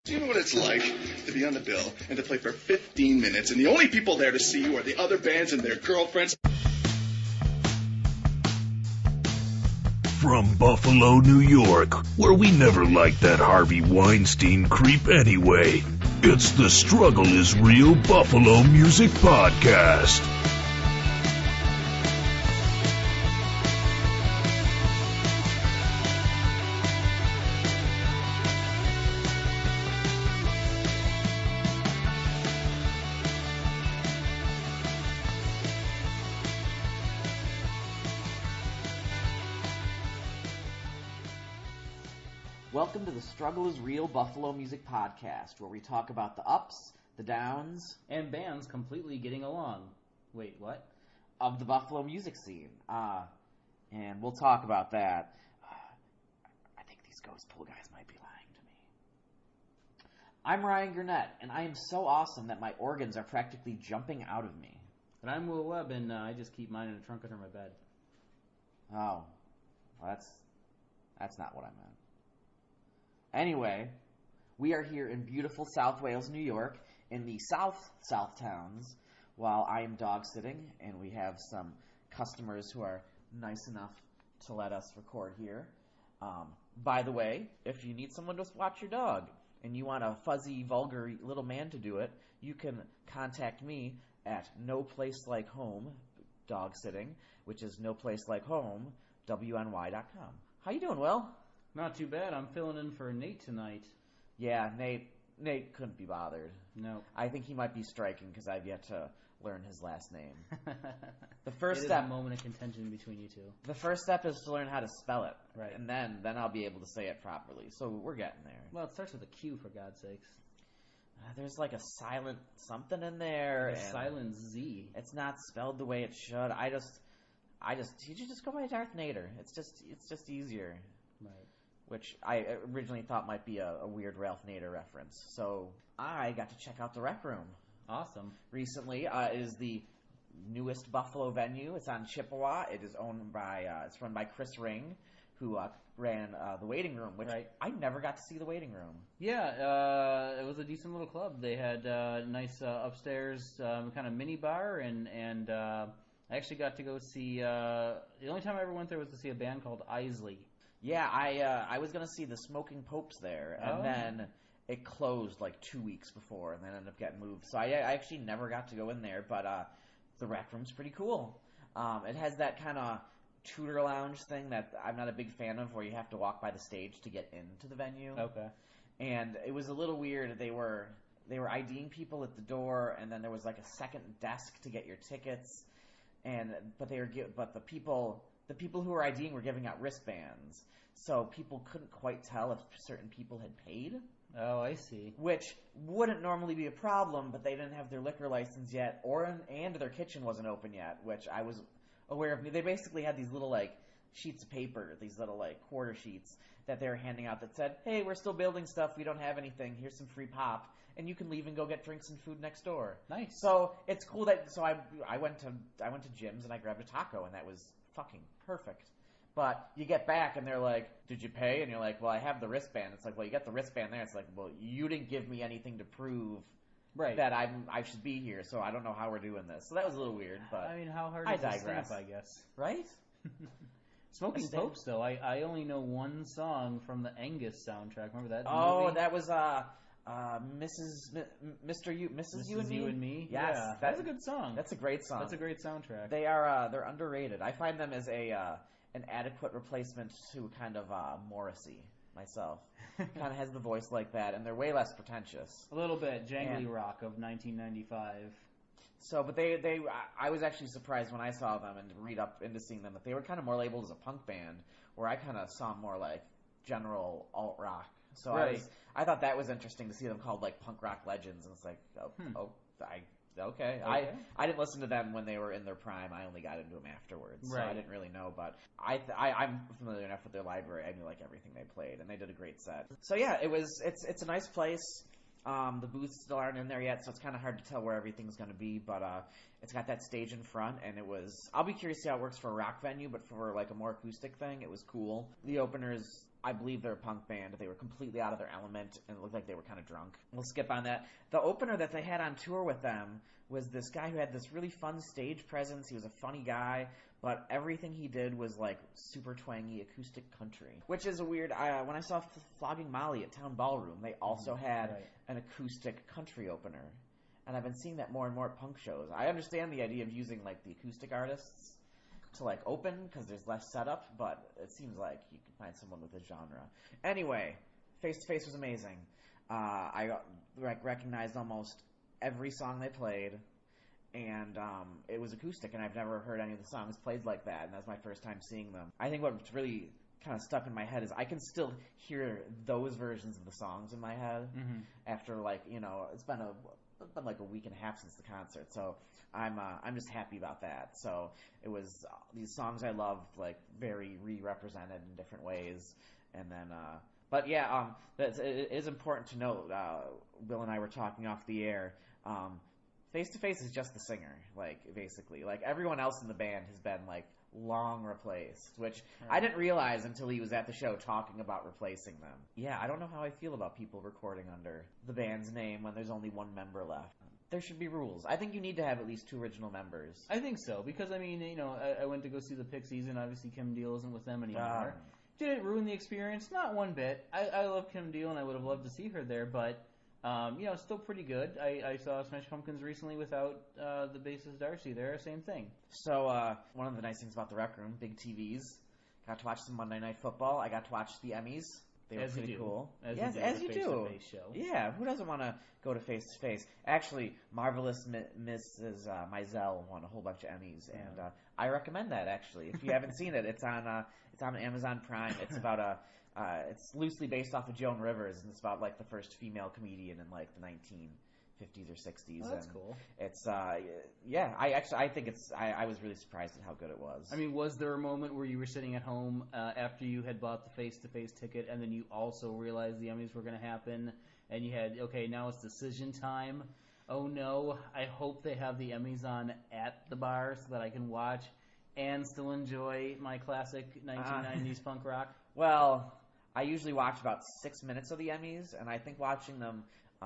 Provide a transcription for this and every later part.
Do you know what it's like to be on the bill and to play for 15 minutes and the only people there to see you are the other bands and their girlfriends? From Buffalo, New York, where we never liked that Harvey Weinstein creep anyway, it's the Struggle is Real Buffalo Music Podcast. Welcome to the Struggle is Real Buffalo Music Podcast, where we talk about the ups, the downs, and bands completely getting along. Wait, what? Of the Buffalo music scene. And we'll talk about that. I think these Ghostpool guys might be lying to me. I'm Ryan Gurnett, and I am so awesome that my organs are practically jumping out of me. And I'm Will Webb, and I just keep mine in a trunk under my bed. Oh, well, that's not what I meant. Anyway, we are here in beautiful South Wales, New York, in the South towns, while I am dog sitting, and we have some customers who are nice enough to let us record here. By the way, if you need someone to watch your dog, and you want a fuzzy, vulgar little man to do it, you can contact me at No Place Like Home Dog Sitting, which is No Place Like Home, WNY.com. How you doing, Will? Not too bad. I'm filling in for Nate tonight. Yeah, Nate couldn't be bothered. No. I think he might be striking because I've yet to learn his last name. The It first is step, a moment of contention between you two. the first step is to learn how to spell it, Right. and then I'll be able to say it properly. So we're getting there. Well, it starts with a Q, for God's sakes. There's like a silent something in there. Like a and silent Z. It's not spelled the way it should. You should just go by Darth Nader. It's just easier. Right. Which I originally thought might be a weird Ralph Nader reference. So I got to check out the Rec Room. Awesome. Recently. It is the newest Buffalo venue. It's on Chippewa. It is it's run by Chris Ring, who ran the Waiting Room, which Right. I never got to see the Waiting Room. Yeah, it was a decent little club. They had nice upstairs kind of mini bar, and I actually got to go see, the only time I ever went there was to see a band called Isley. Yeah, I was going to see the Smoking Popes there, and then it closed like 2 weeks before, and then ended up getting moved. So I actually never got to go in there, but the Rec Room's pretty cool. It has that kind of Tudor lounge thing that I'm not a big fan of, where you have to walk by the stage to get into the venue. Okay. And it was a little weird. They were IDing people at the door, and then there was like a second desk to get your tickets, but the people who were IDing were giving out wristbands, so people couldn't quite tell if certain people had paid. Oh, I see. Which wouldn't normally be a problem, but they didn't have their liquor license yet, and their kitchen wasn't open yet, which I was aware of. They basically had these little like sheets of paper, these little like quarter sheets that they were handing out that said, "Hey, we're still building stuff. We don't have anything. Here's some free pop, and you can leave and go get drinks and food next door." Nice. So it's cool that I went to Jim's and I grabbed a taco, and that was fucking perfect. But you get back and they're like, "Did you pay?" And you're like, "Well, I have the wristband." It's like, "Well, you got the wristband there." It's like, "Well, you didn't give me anything to prove that I should be here, so I don't know how we're doing this." So that was a little weird, but I mean, how hard I is the digress. stamp, I guess. Right? Smoking Popes, though, I only know one song from the Angus soundtrack. Remember that movie? That was Mrs. You and Me. Yes, yeah, that's a good song. That's a great song. That's a great soundtrack. They're underrated. I find them as an adequate replacement to kind of Morrissey myself. Kind of has the voice like that, and they're way less pretentious. A little bit jangly rock of 1995. So, but I was actually surprised when I saw them and read up into seeing them that they were kind of more labeled as a punk band, where I kind of saw them more like general alt rock. So right. I thought that was interesting to see them called like punk rock legends, and it's like, okay. I didn't listen to them when they were in their prime. I only got into them afterwards, so I didn't really know. But I'm familiar enough with their library. I knew like everything they played, and they did a great set. So yeah, it's a nice place. The booths still aren't in there yet, so it's kind of hard to tell where everything's going to be, but it's got that stage in front, and I'll be curious to see how it works for a rock venue, but for like a more acoustic thing, it was cool. The openers I believe they're a punk band. They were completely out of their element, and it looked like they were kind of drunk. We'll skip on that. The opener that they had on tour with them was this guy who had this really fun stage presence. He was a funny guy, but everything he did was like super twangy acoustic country, which is a weird. When I saw Flogging Molly at Town Ballroom, they also had an acoustic country opener, and I've been seeing that more and more at punk shows. I understand the idea of using like the acoustic artists to like open because there's less setup, but it seems like you can find someone with a genre. Anyway, Face to Face was amazing. I recognized almost every song they played, and it was acoustic, and I've never heard any of the songs played like that, and that's my first time seeing them. I think what's really kind of stuck in my head is I can still hear those versions of the songs in my head after, like, you know, it's been like a week and a half since the concert, so I'm just happy about that. So it was these songs I loved, like, very re-represented in different ways, and then but yeah, it is important to note, Bill and I were talking off the air, Face to Face is just the singer, like, basically. Like, everyone else in the band has been, like, long replaced, which I didn't realize until he was at the show talking about replacing them. Yeah, I don't know how I feel about people recording under the band's name when there's only one member left. There should be rules. I think you need to have at least 2 original members. I think so, because, I mean, you know, I went to go see the Pixies, and obviously Kim Deal isn't with them anymore. Did it ruin the experience? Not one bit. I love Kim Deal, and I would have loved to see her there, but you know, still pretty good. I saw Smash Pumpkins recently without the bassist Darcy there. Same thing. So one of the nice things about the Rec Room, big TVs. Got to watch some Monday Night Football. I got to watch the Emmys. They were pretty cool. As you do. Show. Yeah, who doesn't want to go to Face to Face? Actually, Marvelous Mrs. Maisel won a whole bunch of Emmys, and I recommend that. Actually, if you haven't seen it, it's on Amazon Prime. It's about it's loosely based off of Joan Rivers, and it's about like the first female comedian in like the 1950s or 60s. Oh, that's cool. It's I think it's I was really surprised at how good it was. I mean, was there a moment where you were sitting at home after you had bought the face-to-face ticket, and then you also realized the Emmys were going to happen, and you had, okay, now it's decision time. Oh no, I hope they have the Emmys on at the bar so that I can watch and still enjoy my classic 1990s punk rock? Well, I usually watch about 6 minutes of the Emmys, and I think watching them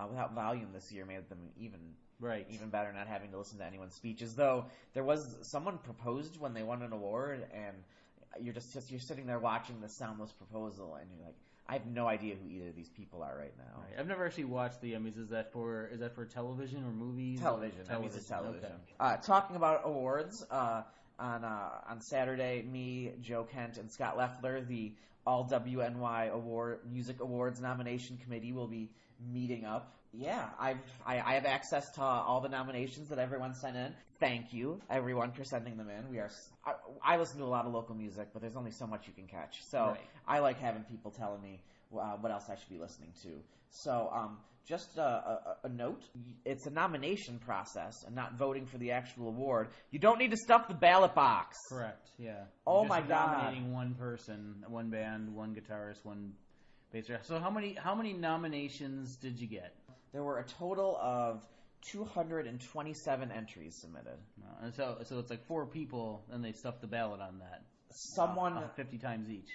without volume this year made them even better, not having to listen to anyone's speeches. Though there was someone proposed when they won an award, and you're sitting there watching the soundless proposal, and you're like, I have no idea who either of these people are right now. Right. I've never actually watched the Emmys. Is that for television or movies? Television. Emmys is television. Okay. Talking about awards, on Saturday, me, Joe Kent, and Scott Leffler, the All WNY Music Awards nomination committee, will be meeting up. Yeah, I have access to all the nominations that everyone sent in. Thank you, everyone, for sending them in. I listen to a lot of local music, but there's only so much you can catch. So I like having people telling me what else I should be listening to. So just a note, it's a nomination process and not voting for the actual award. You don't need to stuff the ballot box. Correct, yeah. Oh my God. Nominating one person, one band, one guitarist, one bass player. So how many nominations did you get? There were a total of 227 entries submitted. And so it's like 4 people, and they stuffed the ballot on that. 50 times each.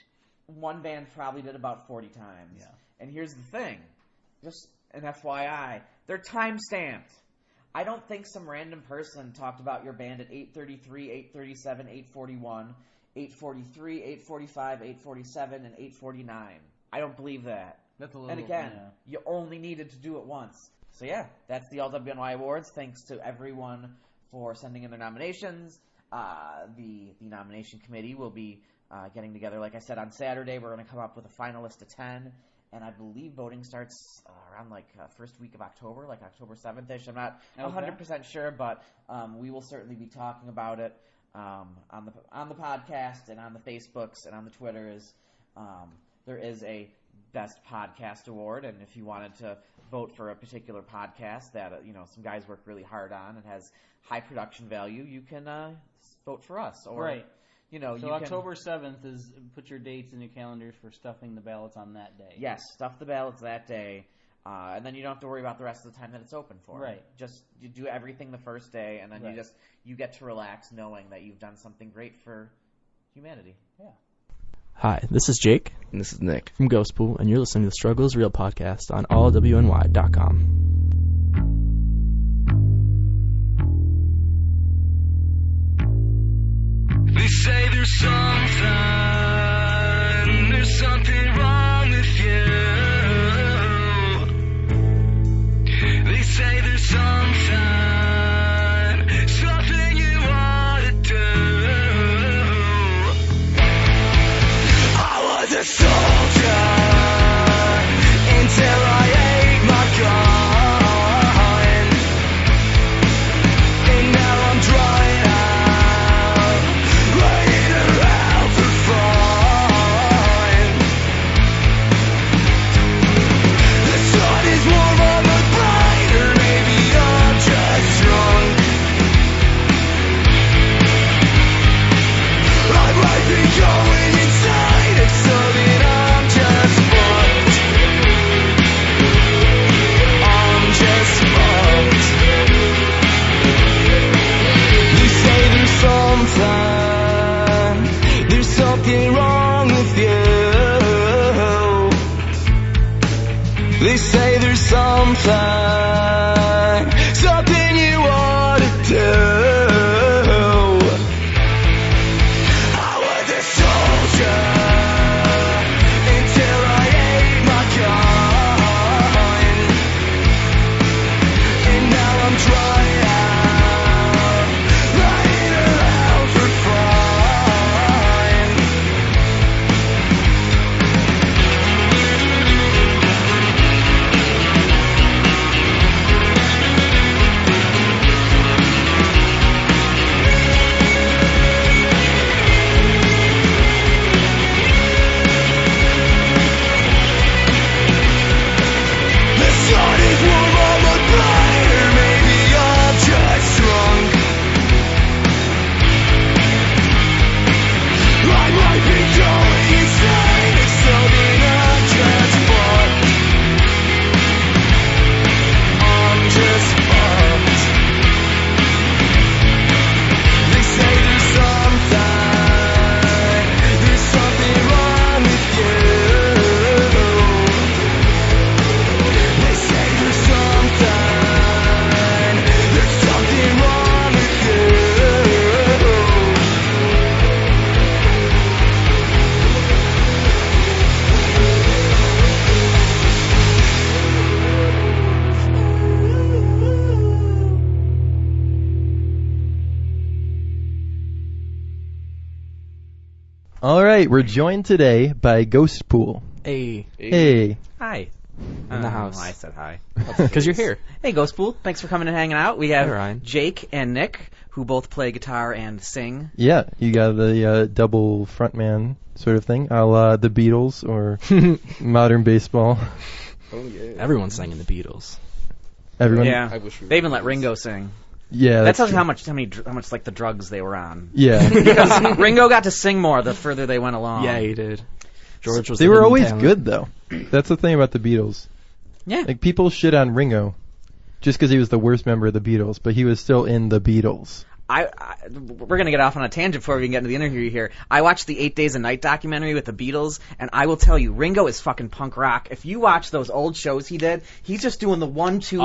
One band probably did about 40 times. Yeah. And here's the thing, just an FYI, they're time-stamped. I don't think some random person talked about your band at 8:33, 8:37, 8:41, 8:43, 8:45, 8:47, and 8:49. I don't believe that. That's a little. And again, you only needed to do it once. So yeah, that's the LWNY Awards. Thanks to everyone for sending in their nominations. The nomination committee will be getting together, like I said, on Saturday. We're going to come up with a final list of 10. And I believe voting starts around first week of October, like October 7th-ish. I'm not 100% sure, but we will certainly be talking about it on the podcast and on the Facebooks and on the Twitters. There is a Best Podcast Award, and if you wanted to vote for a particular podcast that some guys work really hard on and has high production value, you can vote for us. Or, right. So October 7th is, put your dates in your calendars for stuffing the ballots on that day. Yes, stuff the ballots that day, and then you don't have to worry about the rest of the time that it's open for. Right. Just you do everything the first day, and then you get to relax knowing that you've done something great for humanity. Yeah. Hi, this is Jake And this is Nick. from Ghostpool, and you're listening to the Struggle is Real podcast on allwny.com. They say there's something wrong with you. They say there's something you ought to do. I was a soldier until I ate my gun, and now I'm drying out, laying around for fun. The sun is warm on my brain, or maybe I'm just drunk. I might be going insane, if so then I'm just fucked. I'm just fucked. You say there's something wrong with you. They say there's something you ought to do. I was a soldier until I ate my gun, and now I'm drying out, lying around for fun. The sun is warm on my brain, or maybe I'm just drunk. I might be going insane, if so then I'm just fucked. I'm just fucked. They say there's something wrong with you. They say there's something wrong with you. All right, we're joined today by Ghostpool. Hey, Hey. Hi. In the house. I said hi. because you're here. Hey, Ghostpool. Thanks for coming and hanging out. We have Hey, Ryan. Jake and Nick, who both play guitar and sing. Yeah, you got the double frontman sort of thing, a la the Beatles or modern baseball. Oh, yeah. Everyone's singing the Beatles. Everyone. Yeah. I wish we They were even let friends. Ringo sing. Yeah, That tells true. you how much like the drugs they were on. Yeah. Because Ringo got to sing more the further they went along. Yeah, he did. George was. They the were hidden always talent. good though. That's the thing about the Beatles. Yeah. Like people shit on Ringo just because he was the worst member of the Beatles, but he was still in the Beatles. We're going to get off on a tangent before we can get into the interview here. I watched the 8 Days a Night documentary with the Beatles, and I will tell you, Ringo is fucking punk rock. If you watch those old shows he did, he's just doing the 1-2 beat.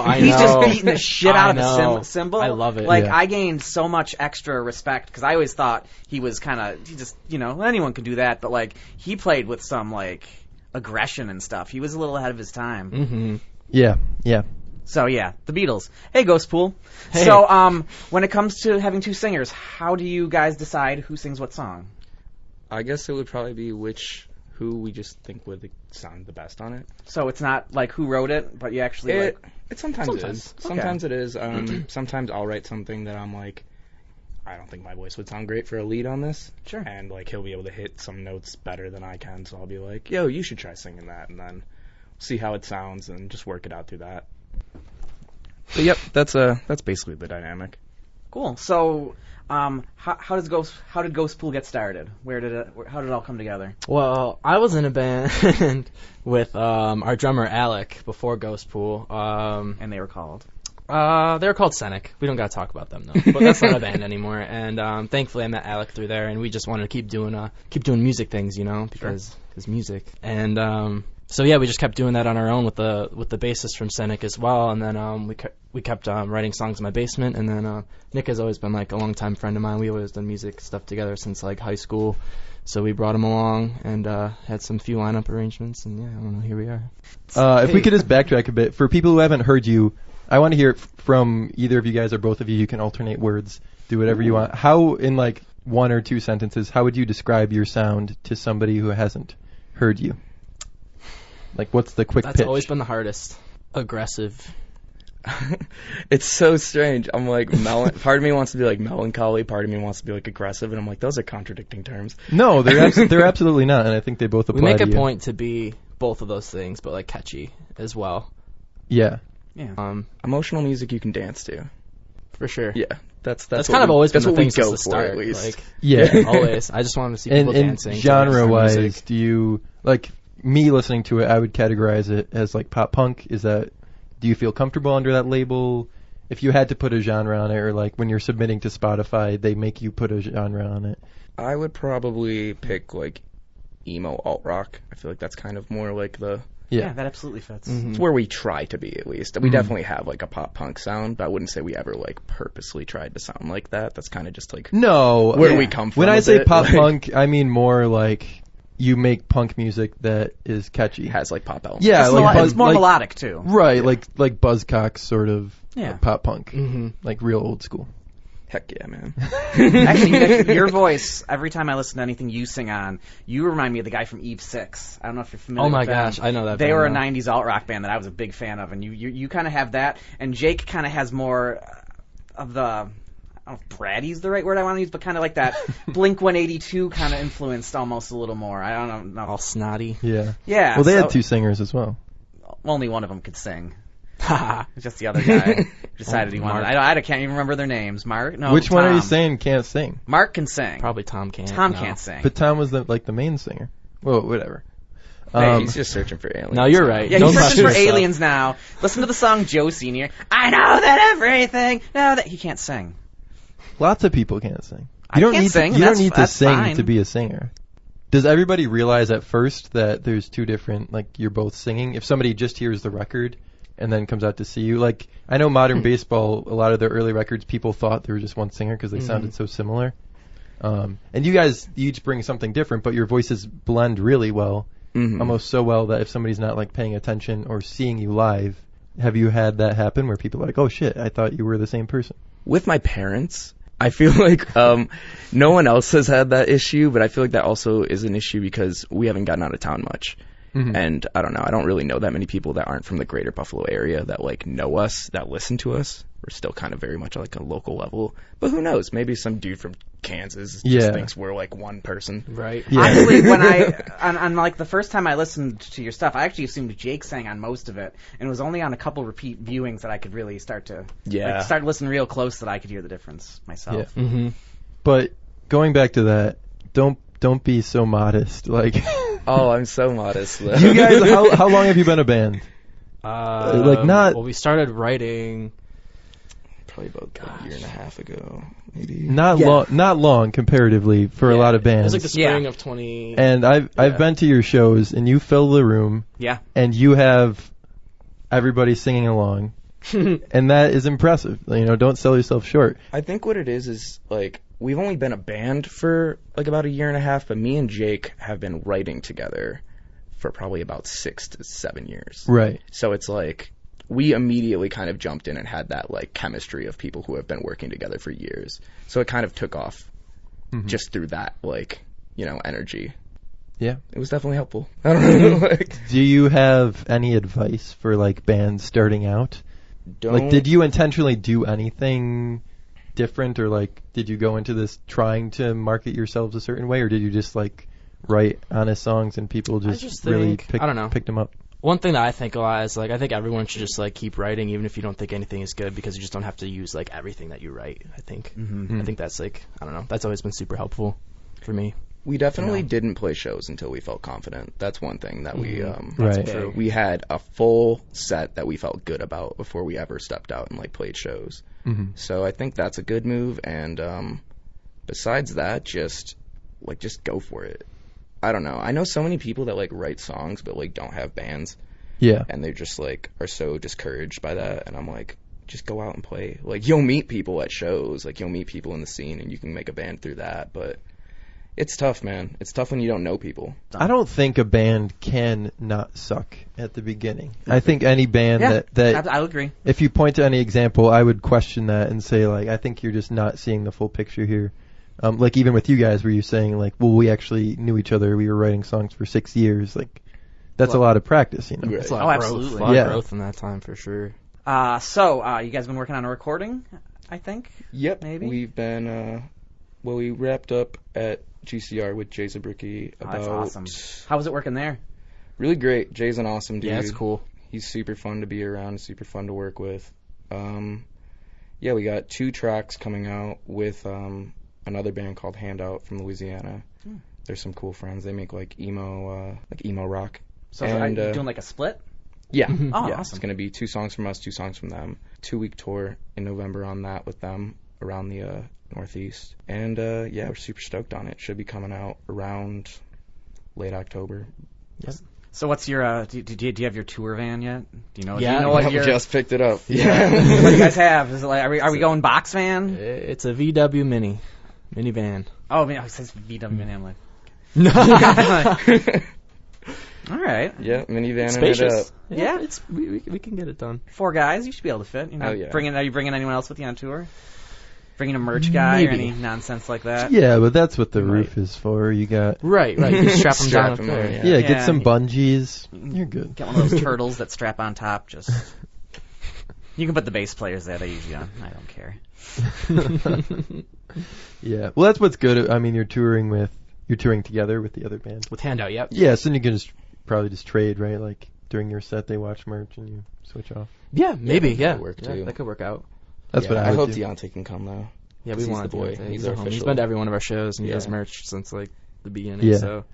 I He's know. just beating the shit out of I the know. cymbal. I love it. Like, Yeah. I gained so much extra respect, because I always thought he was kind of, he just, anyone could do that, but, like, he played with some, like, aggression and stuff. He was a little ahead of his time. Mm-hmm. Yeah, yeah. So yeah, the Beatles. Hey, Ghostpool. Hey. So when it comes to having two singers, how do you guys decide who sings what song? I guess it would probably be who we just think would sound the best on it. So it's not like who wrote it, but you actually It sometimes is. Okay. Sometimes it is. Sometimes I'll write something that I'm like, I don't think my voice would sound great for a lead on this. Sure. And like he'll be able to hit some notes better than I can, so I'll be like, yo, you should try singing that, and then see how it sounds and just work it out through that. But yep, that's basically the dynamic. Cool. So how did Ghostpool get started? How did it all come together? Well, I was in a band with our drummer Alec before Ghostpool. And they were called They're called Scenic. We don't got to talk about them, though. But that's not a band anymore. And thankfully I met Alec through there, and we just wanted to keep doing music things, because music. And so yeah, we just kept doing that on our own with the bassist from Scenic as well. And then we kept writing songs in my basement. And then Nick has always been like a longtime friend of mine. We always done music stuff together since like high school. So we brought him along and had some few lineup arrangements. And yeah, I don't know, here we are. If we could just backtrack a bit for people who haven't heard you. I want to hear it from either of you guys or both of you. You can alternate words, do whatever you want. How, in like 1 or 2 sentences, how would you describe your sound to somebody who hasn't heard you? Like, what's the quick pitch? That's always been the hardest. Aggressive. It's so strange. I'm like, part of me wants to be like melancholy, part of me wants to be like aggressive, and I'm like, those are contradicting terms. No, they're absolutely not, and I think they both apply to you. We make a point to be both of those things, but like catchy as well. Yeah. Yeah. Emotional music you can dance to. For sure. Yeah. That's kind of always been the thing since the start. At least. Like, yeah. Always. I just wanted to see people dancing. And genre-wise, do you, like, me listening to it, I would categorize it as like pop punk. Do you feel comfortable under that label? If you had to put a genre on it, or like when you're submitting to Spotify, they make you put a genre on it. I would probably pick like emo alt rock. I feel like that's kind of more like the... Yeah, that absolutely fits. Mm-hmm. It's where we try to be, at least. We definitely have like a pop punk sound, but I wouldn't say we ever like purposely tried to sound like that. That's kind of just like where we come from. When I say pop punk, I mean more like you make punk music that is catchy, has like pop elements. Yeah, it's more melodic too. Right, yeah. like Buzzcocks sort of pop punk, like real old school. Heck yeah, man. Actually, Nick, your voice, every time I listen to anything you sing on, you remind me of the guy from Eve 6. I don't know if you're familiar with them. Oh my gosh, I know that They band were a now. 90s alt-rock band that I was a big fan of, and you kind of have that, and Jake kind of has more of the, I don't know if bratty's the right word I want to use, but kind of like that Blink-182 kind of influenced almost a little more. I don't know. All snotty. Yeah. Yeah. Well, they had 2 singers as well. Only one of them could sing. Just the other guy decided he wanted. I can't even remember their names. Mark? No. Which one Tom. are you saying can't sing? Mark can sing. Probably Tom can't. Tom can't sing. But Tom was the main singer. Well, whatever. He's just searching for aliens. No, you're right. Yeah, Don't he's searching for yourself. aliens now. Listen to the song Joe Senior. I know that everything. No, that he can't sing. Lots of people can't sing. I can't sing. You don't need to that's sing fine. to be a singer. Does everybody realize at first that there's 2 different, like, you're both singing? If somebody just hears the record and then comes out to see you, like, I know Modern Baseball, a lot of their early records, people thought there was just one singer because they sounded so similar. And you guys each bring something different, but your voices blend really well, almost so well that if somebody's not, like, paying attention or seeing you live, have you had that happen where people are like, oh shit, I thought you were the same person? With my parents, I feel like no one else has had that issue, but I feel like that also is an issue because we haven't gotten out of town much. And I don't know, I don't really know that many people that aren't from the greater Buffalo area that like know us, that listen to us. We're still kind of very much like a local level. But who knows? Maybe some dude from Kansas just thinks we're like one person. Right. Yeah. Honestly, when on like the first time I listened to your stuff, I actually assumed Jake sang on most of it, and it was only on a couple repeat viewings that I could really start to start listening real close that I could hear the difference myself. Yeah. But going back to that, don't be so modest. Like, oh, I'm so modest. Though. You guys, how long have you been a band? Well, we started writing probably about a year and a half ago, maybe. Not long comparatively for a lot of bands. It was like the spring of 20. And I've been to your shows, and you fill the room. Yeah. And you have everybody singing along, and that is impressive. You know, don't sell yourself short. I think what it is like we've only been a band for like about a year and a half, but me and Jake have been writing together for probably about 6 to 7 years. Right. So it's like we immediately kind of jumped in and had that like chemistry of people who have been working together for years. So it kind of took off just through that like, you know, energy. Yeah. It was definitely helpful. I don't know. Do you have any advice for like bands starting out? Like, did you intentionally do anything different, or like did you go into this trying to market yourselves a certain way, or did you just like write honest songs and people just really picked them up? One thing that I think a lot is like I think everyone should just like keep writing even if you don't think anything is good, because you just don't have to use like everything that you write. I think I think that's like, I don't know, that's always been super helpful for me. We definitely didn't play shows until we felt confident. That's one thing that we Right. true. We had a full set that we felt good about before we ever stepped out and like played shows. Mm-hmm. So I think that's a good move. And besides that, just go for it. I don't know. I know so many people that like write songs but like don't have bands. Yeah. And they're just like are so discouraged by that. And I'm like, just go out and play. Like you'll meet people at shows. Like you'll meet people in the scene and you can make a band through that. But it's tough, man. It's tough when you don't know people. I don't think a band can not suck at the beginning. I think any band that I would agree. if you point to any example, I would question that and say, like, I think you're just not seeing the full picture here. Like, even with you guys, where you're saying, like, well, we actually knew each other. We were writing songs for 6 years. Like, that's a lot of practice, you know? Right. It's a lot of growth. absolutely. A lot Yeah. of growth in that time, for sure. So you guys been working on a recording, I think? Yep. Maybe? We've been, we wrapped up at GCR with Jay Zabricki about... That's awesome. How was it working there? Really great. Jay's an awesome dude. Yeah, it's cool. He's super fun to be around, super fun to work with. Yeah, we got 2 tracks coming out with another band called Handout from Louisiana. They're some cool friends. They make like emo rock. So And, are you doing like a split? Yeah. Oh, yeah, awesome. It's going to be 2 songs from us, 2 songs from them. 2-week tour in November on that with them around the Northeast. And yeah, we're super stoked on it. Should be coming out around late October. Yep. So what's your do you have your tour van yet? Do you know? Yeah. Do you know what We your just picked it up. what do you guys have? Is it like are we going box van? It's a VW minivan. Oh, I mean, it says VW Mini. I'm like, No. all right, Yeah, minivan and it Spacious. up. Yeah. It's we can get it done. 4 guys, you should be able to fit. You know, Oh, yeah. Are you bringing anyone else with you on tour? Bringing a merch guy or Maybe. any nonsense like that? Yeah, but that's what the roof is for. You got... Right. You can strap them Strap down up 'em there. on, yeah. Yeah, Yeah. get some bungees. You're good. Get one of those turtles that strap on top. Just you can put the bass players there. They usually on. I don't care. Yeah. Well, that's what's good. I mean, you're touring together with the other band. With Handout, yep. Yeah, so then you can probably just trade, right? Like, during your set, they watch merch and you switch off. Yeah, maybe, that yeah. could work, Yeah, too. that could work out. That's what I I would hope do. Deontay can come, though. Yeah, 'Cause we he's want the boy. Deontay. He's our our homie. He's official. been to every one of our shows, and he Yeah. does merch since, like, the beginning, Yeah. so...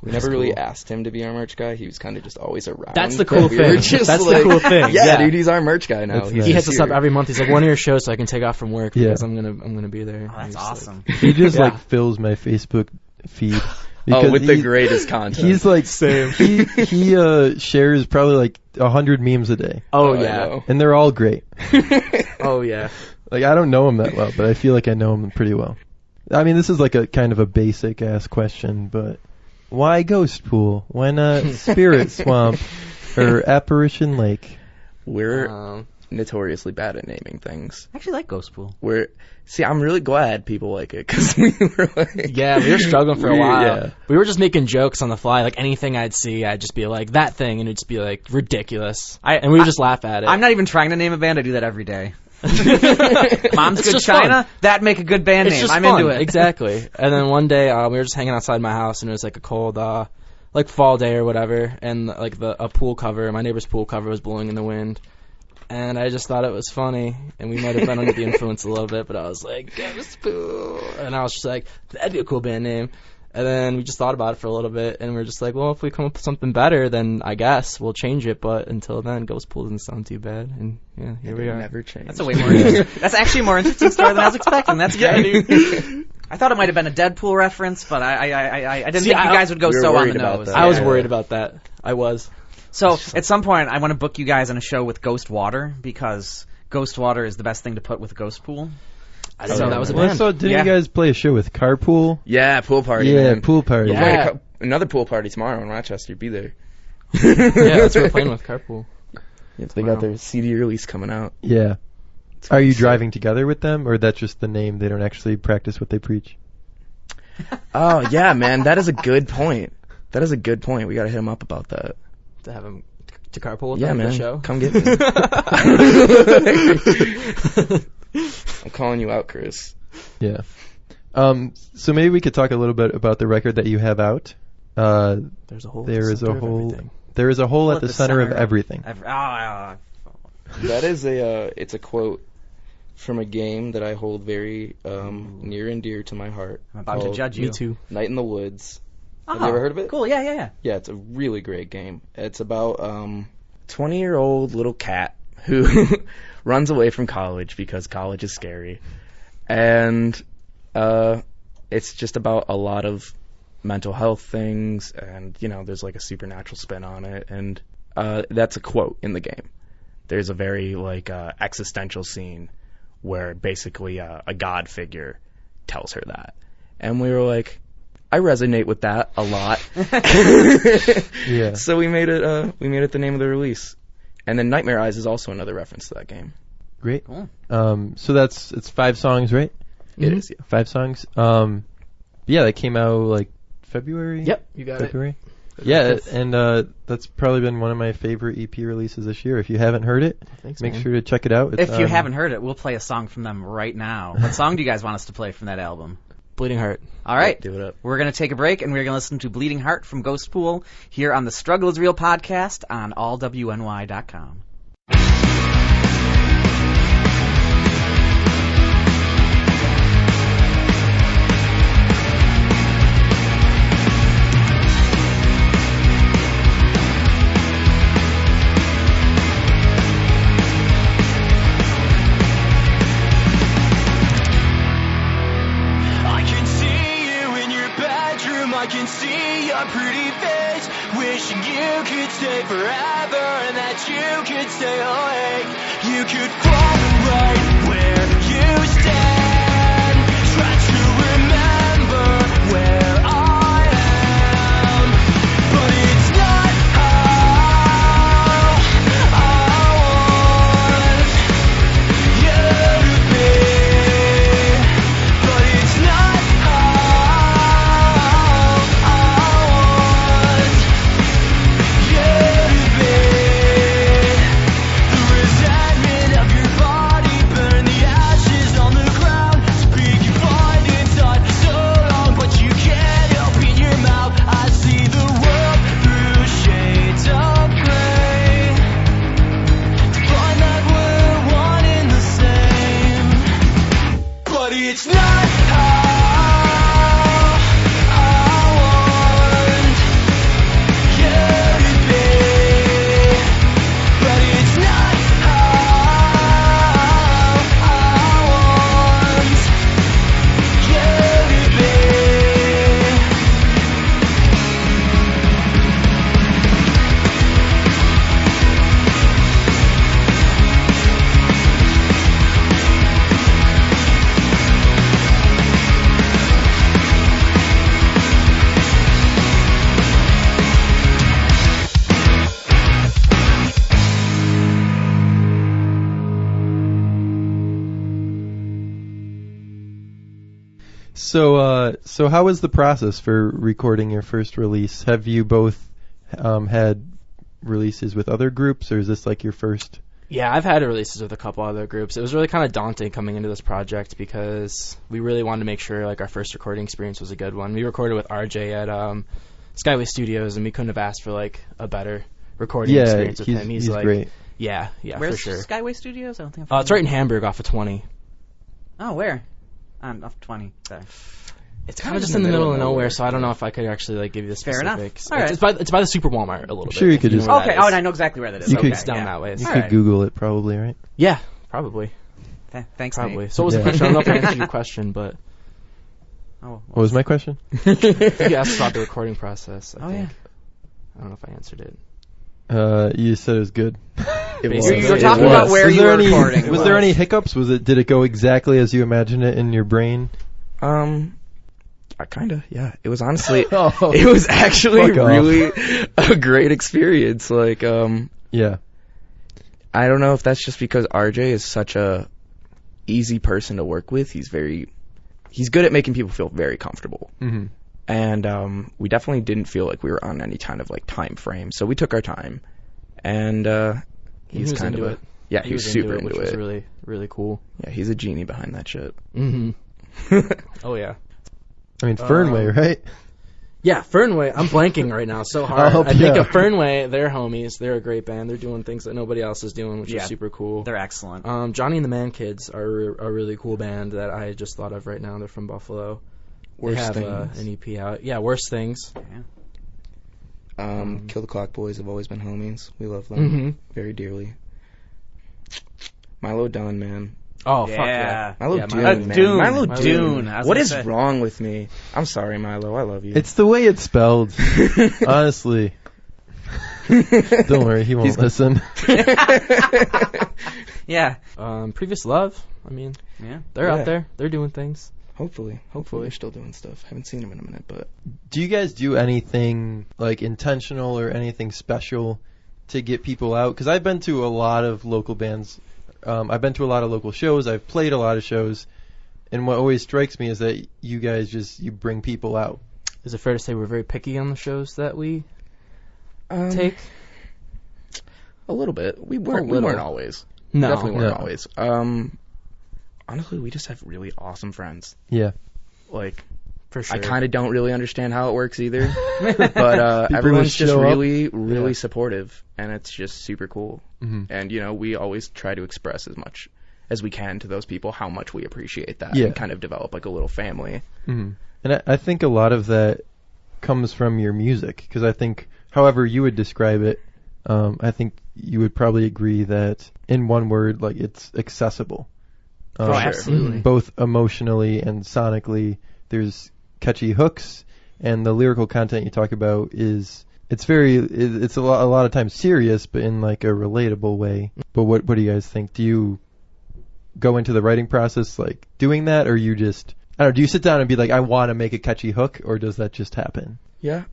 We never really cool. asked him to be our merch guy. He was kind of just always around. That's the But cool we were thing. just That's the like, cool thing. Yeah, Yeah. dude, he's our merch guy now. That's He's nice. He just hits us up here. every month. He's like, one of your shows so I can take off from work Yeah. because I'm gonna be there. Oh, that's And he's just awesome. He just, Yeah. like, fills my Facebook feed. Oh, with the he- greatest content. He's like, he shares probably like 100 memes a day. Oh, I yeah. know. And they're all great. Oh, yeah. Like, I don't know him that well, but I feel like I know him pretty well. I mean, this is like a kind of a basic ass question, but why Ghostpool? Why not Spirit Swamp or Apparition Lake? We're notoriously bad at naming things. I actually like Ghostpool. I'm really glad people like it because we were like, Yeah, we were struggling for a while. Yeah. We were just making jokes on the fly. Like, anything I'd see, I'd just be like, that thing, and it'd just be, like, ridiculous. And we would just laugh at it. I'm not even trying to name a band. I do that every day. Mom's It's Good just China. fun. That'd make a good band It's name. just I'm fun. into it. Exactly. And then one day, we were just hanging outside my house, and it was, like, a cold, like, fall day or whatever, and, like, a pool cover, my neighbor's pool cover was blowing in the wind. And I just thought it was funny, and we might have been under the influence a little bit, but I was like, Ghostpool. And I was just like, that'd be a cool band name. And then we just thought about it for a little bit, and we were just like, well, if we come up with something better, then I guess we'll change it. But until then, Ghostpool doesn't sound too bad. And yeah, here we are. Never change. That's a way more. That's actually a more interesting story than I was expecting. That's great. I thought it might have been a Deadpool reference, but I didn't think you guys would go we were so on worried the about nose. that. I was Yeah. worried about that. I was. So at some point, I want to book you guys on a show with Ghost Water because Ghost Water is the best thing to put with Ghostpool. I didn't know that was a Well, band. so didn't Yeah. you guys play a show with Carpool? Yeah, pool party. Yeah, man. pool party. We're Yeah. gonna another pool party tomorrow in Rochester. Be there. Yeah, that's what we're playing with, Carpool. Yeah, they got their CD release coming out. Yeah. Are you driving together with them, or that's just the name? They don't actually practice what they preach. Oh yeah, man, that is a good point. We gotta hit him up about that. To have him to carpool with Yeah, them for man, the show. come get me. I'm calling you out, Chris. Yeah. So maybe we could talk a little bit about the record that you have out. There's a hole. There is a center of hole. everything. There is a hole at the center of everything. That is it's a quote from a game that I hold very near and dear to my heart. I'm about to judge you. Me too. Night in the Woods. Oh, Have you ever heard of it? Cool. Yeah. Yeah, it's a really great game. It's about 20-year-old little cat who runs away from college because college is scary. And it's just about a lot of mental health things, and, you know, there's like a supernatural spin on it. And that's a quote in the game. There's a very, like, existential scene where basically a god figure tells her that. And we were like, I resonate with that a lot. Yeah. So we made it the name of the release. And then Nightmare Eyes is also another reference to that game. Great. Cool. So it's 5 songs, right? It is, yeah. 5 songs. Yeah, that came out like February. Yep, you got February. it. Yeah, and that's probably been one of my favorite EP releases this year. If you haven't heard it, Thanks, make man. sure to check it out. It's, If you haven't heard it, we'll play a song from them right now. What song do you guys want us to play from that album? Bleeding Heart. All right. Do it up. We're going to take a break, and we're going to listen to Bleeding Heart from Ghostpool here on the Struggle is Real podcast on allwny.com. I can see your pretty face, wishing you could stay forever and that you could stay awake. You could fall right where you stand. Try to remember where I am, but it's not how I want you to be. But it's not it's not how I want you to be. But it's not how I want you to be. So how was the process for recording your first release? Have you both had releases with other groups, or is this like your first? Yeah, I've had releases with a couple other groups. It was really kind of daunting coming into this project because we really wanted to make sure like our first recording experience was a good one. We recorded with RJ at Skyway Studios, and we couldn't have asked for like a better recording experience with him. He's like, great. Yeah, Where's for sure. Skyway Studios? I don't think I've It's right in Hamburg off of 20. Oh, where? Off 20. Sorry. It's kind of just in the middle of nowhere, so I don't know if I could actually like give you the Fair enough. specifics. All right. It's by the Super Walmart a little bit. Sure, you if could know just- where Okay. that Oh, is. and I know exactly where that is. You okay. could- It's down yeah. that way. You So. All could right. Google it probably, right? Yeah, probably. Thanks, Probably. Nate. So what was the Yeah. question? I don't know if I answered your question, but Oh, What was my question? you asked about the recording process. I think. I don't know if I answered it. You said it was good. It You was. were talking It about was. where was you there were any, recording. Was there any hiccups? Did it go exactly as you imagined it in your brain? Kinda, yeah. It was honestly, Oh. it was actually Fuck off. really a great experience. Like, Yeah. I don't know if that's just because RJ is such a easy person to work with. He's good at making people feel very comfortable. Mm-hmm. And we definitely didn't feel like we were on any kind of like time frame. So we took our time, and He was kind into of it. Yeah, he was super into which it. was really, really cool. Yeah, he's a genie behind that shit. Mm-hmm. Oh yeah. I mean, Fernway, right? Yeah, Fernway. I'm blanking right now so hard. Oh, I think yeah. of Fernway. They're homies. They're a great band. They're doing things that nobody else is doing, which is super cool. They're excellent. Johnny and the Man Kids are a really cool band that I just thought of right now. They're from Buffalo. They have an EP out. Yeah, Worst Things. Yeah. Kill the Clock Boys have always been homies. We love them very dearly. Milo Dunn, man. Oh, fuck yeah. Milo Dune, man. Dune. Milo Dune. Dune. I was What gonna is say. wrong with me? I'm sorry, Milo. I love you. It's the way it's spelled. Honestly. Don't worry, he won't listen. Yeah. Previous Love. I mean, Yeah. they're out there. They're doing things. Hopefully they're still doing stuff. Haven't seen them in a minute, but Do you guys do anything like intentional or anything special to get people out? Because I've been to a lot of local bands. I've been to a lot of local shows. I've played a lot of shows. And what always strikes me is that you guys you bring people out. Is it fair to say we're very picky on the shows that we take? a little bit. We weren't always. No. Definitely weren't No. always. Honestly, we just have really awesome friends. Yeah. Like, For sure. I kind of don't really understand how it works either, but everyone's just show up. really supportive, and it's just super cool. Mm-hmm. And, you know, we always try to express as much as we can to those people how much we appreciate that Yeah. and kind of develop like a little family. Mm-hmm. And I think a lot of that comes from your music, because I think, however you would describe it, I think you would probably agree that in one word, like, it's accessible. Absolutely. Both emotionally and sonically. There's catchy hooks, and the lyrical content you talk about it's a lot of times serious, but in like a relatable way. But what do you guys think? Do you go into the writing process like doing that, or you just, I don't know, do you sit down and be like, I want to make a catchy hook, or does that just happen? Yeah.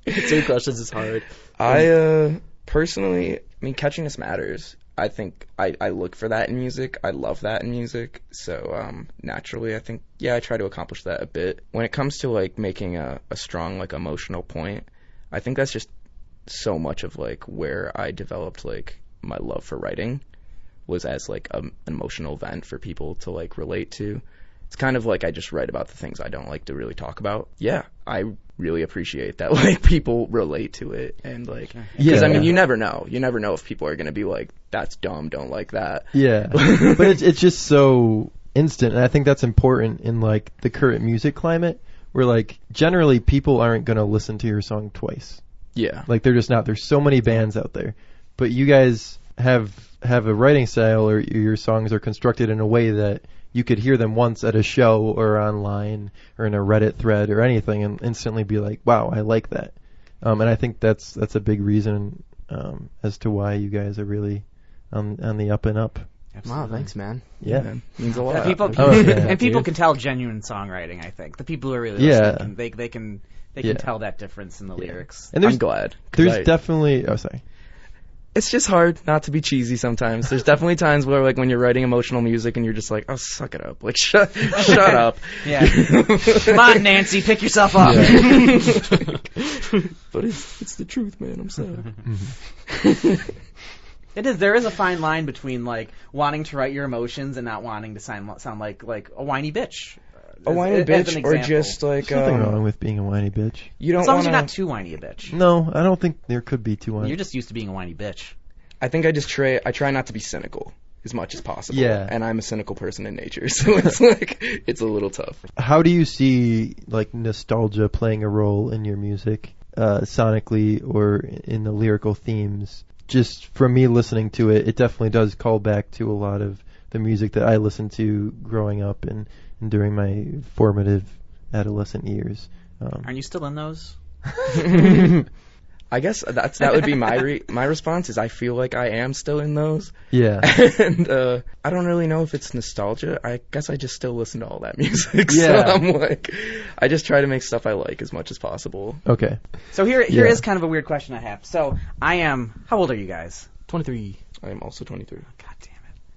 Two questions is hard. I personally, I mean, catchiness matters. I think I look for that in music. I love that in music. So naturally, I think, yeah, I try to accomplish that a bit. When it comes to like making a strong like emotional point, I think that's just so much of like where I developed like my love for writing, was as like an emotional vent for people to like relate to. It's kind of like I just write about the things I don't like to really talk about. Yeah, I really appreciate that like people relate to it, and like, because I mean, you never know if people are gonna be like, that's dumb, don't like that. Yeah. But it's just so instant, and I think that's important in like the current music climate, where like generally people aren't gonna listen to your song twice. Yeah. Like they're just not. There's so many bands out there, but you guys have a writing style, or your songs are constructed in a way that you could hear them once at a show or online or in a Reddit thread or anything and instantly be like, wow, I like that. And I think that's a big reason as to why you guys are really on the up and up. Wow, thanks, man. Yeah. Man, means a lot. People yeah. can tell genuine songwriting, I think. The people who are really Yeah. listening, they can tell that difference in the lyrics. And I'm glad. 'Cause There's definitely. Oh, sorry. It's just hard not to be cheesy sometimes. There's definitely times where, like, when you're writing emotional music and you're just like, oh, suck it up. Like, shut up. Yeah. Come on, Nancy, pick yourself up. But it's the truth, man. I'm sorry. It is. There is a fine line between, like, wanting to write your emotions and not wanting to sound like a whiny bitch. A whiny as an bitch, or example. just, like, There's nothing wrong with being a whiny bitch. you don't As long want as you're not too whiny a bitch. No, I don't think there could be too whiny. You're just used to being a whiny bitch. I think I try not to be cynical as much as possible. Yeah. And I'm a cynical person in nature, so it's like, it's a little tough. How do you see like nostalgia playing a role in your music, sonically or in the lyrical themes? Just from me listening to it, it definitely does call back to a lot of the music that I listened to growing up and during my formative adolescent years. Aren't you still in those? I guess that would be my response, is I feel like I am still in those. Yeah. And I don't really know if it's nostalgia. I guess I just still listen to all that music. Yeah. So I'm like, I just try to make stuff I like as much as possible. Okay. So here Yeah. is kind of a weird question I have. So I am. How old are you guys? 23. I am also 23. God damn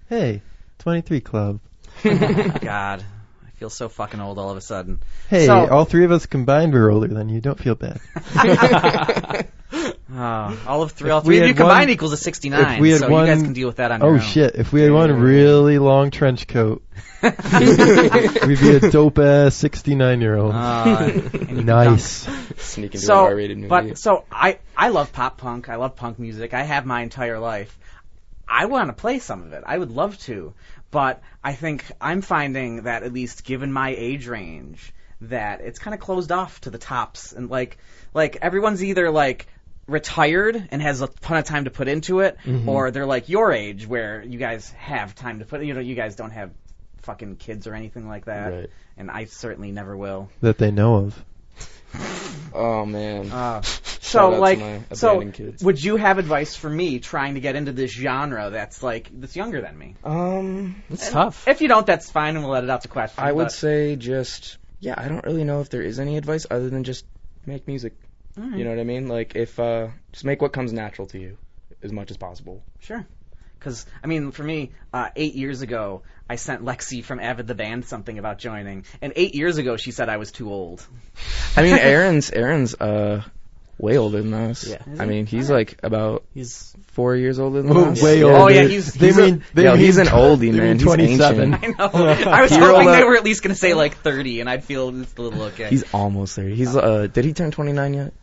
Hey, 23 Club. it. God. I feel so fucking old all of a sudden. Hey, So- all three of us combined were older than you. Don't feel bad. All of three. All If we three of you had combined one- equals a 69. if we had so one- you guys can deal with that on your Oh own. shit! If we had one really long trench coat, we'd be a dope ass 69-year-old. Nice. Sneak into an R-rated movie. So I love pop punk. I love punk music. I have my entire life. I want to play some of it. I would love to, but I think I'm finding that, at least given my age range, that it's kind of closed off to the tops, and like everyone's either like retired and has a ton of time to put into it, or they're like your age where you guys have time to put. You guys don't have fucking kids or anything like that, Right. and I certainly never will. That they know of. Oh man. So out to my abandoned kids. would you have advice for me trying to get into this genre that's younger than me? It's tough. If you don't, that's fine, and we'll let it out to questions. I would but- say just I don't really know if there is any advice other than just make music. Alright. You know what I mean? Like if just make what comes natural to you as much as possible. Sure. Because, I mean, for me, 8 years ago, I sent Lexi from Avid the Band something about joining. And 8 years ago, she said I was too old. I mean, Aaron's way older than us. Yeah. I mean, he's like about He's 4 years older than us. Way Yeah. older. Oh, yeah, he's They mean he's an oldie, they man. mean He's 27. ancient. I know. I was He hoping rolled they up- were at least going to say, like, 30, and I'd feel just a little okay. He's almost 30. He's did he turn 29 yet?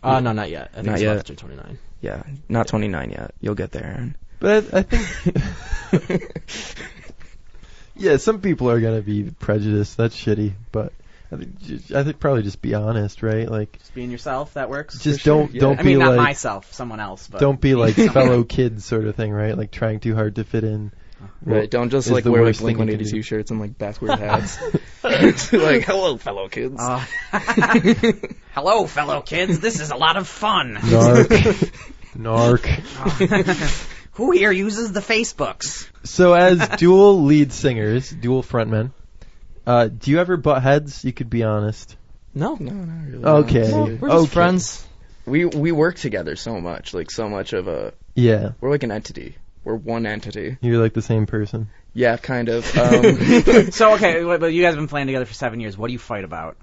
no, not yet. I think Not he's yet. about to turn 29. Yeah, not 29 yet. You'll get there, Aaron. But I think, yeah, some people are gonna be prejudiced. That's shitty. But I think probably just be honest, right? Like, Just being yourself, that works? just sure, don't yeah. don't I be mean, not like myself, someone else. But don't be like someone fellow else. kids sort of thing, right? Like trying too hard to fit in. Right, don't just is like the wear like worst thing you can Blink-182 do. shirts and like backward hats. It's like, hello, fellow kids. Hello, fellow kids. This is a lot of fun. Narc. Who here uses the Facebooks? So as dual lead singers, dual frontmen, do you ever butt heads? You could be honest. No. No, not really. Okay. Well, we're just Okay. friends. We work together so much, like so much of a. Yeah, We're like an entity. We're one entity. you're like the same person. Yeah, kind of. So, okay, but you guys have been playing together for 7 years. What do you fight about?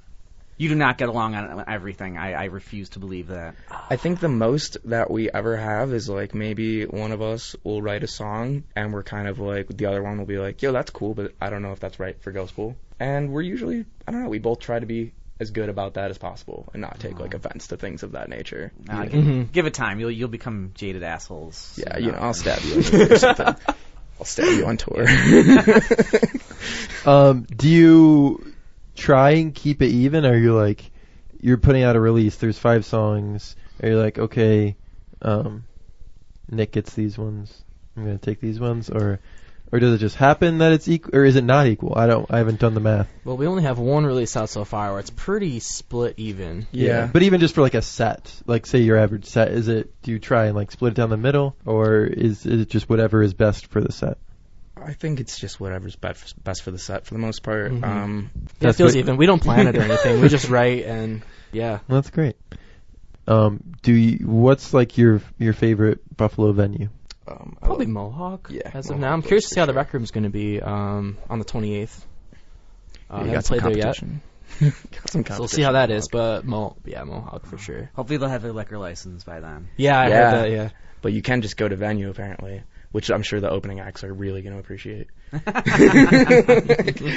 You do not get along on everything. I refuse to believe that. I think the most that we ever have is like maybe one of us will write a song and we're kind of like the other one will be like, yo, that's cool, but I don't know if that's right for Ghostpool. And we're usually, I don't know, we both try to be as good about that as possible and not take like offense to things of that nature. Give it time. You'll become jaded assholes. Yeah, soon you know, enough. I'll stab you or something. I'll stab you on tour. Do you try and keep it even, or you're like, you're putting out a release, there's 5 songs, are you like, okay, Nick gets these ones, I'm gonna take these ones, or does it just happen that it's equal, or is it not equal? I haven't done the math. Well, we only have one release out so far where it's pretty split even. Yeah. But even just for like a set, like say your average set, do you try and like split it down the middle, or is it just whatever is best for the set? I think it's just whatever's best for the set for the most part. Yeah, it That's feels what- even. We don't plan it or anything. We just write and yeah. Well, that's great. What's like your favorite Buffalo venue? Probably Mohawk. Yeah, As of Mohawk now, I'm for curious to see how the sure. rec room's going to be on the 28th. You haven't got some played there yet, competition. Got some so we'll see how that is. Mohawk. But Mohawk for sure. Hopefully they'll have their liquor license by then. Yeah, I heard that. Yeah. But you can just go to venue apparently, which I'm sure the opening acts are really going to appreciate.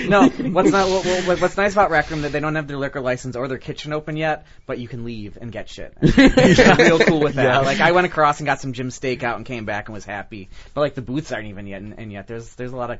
No, what's nice about Rec Room that they don't have their liquor license or their kitchen open yet, but you can leave and get shit. They're real cool with that. Yeah. Like I went across and got some Jim's Steakhout and came back and was happy. But like the booths aren't even yet, and yet there's a lot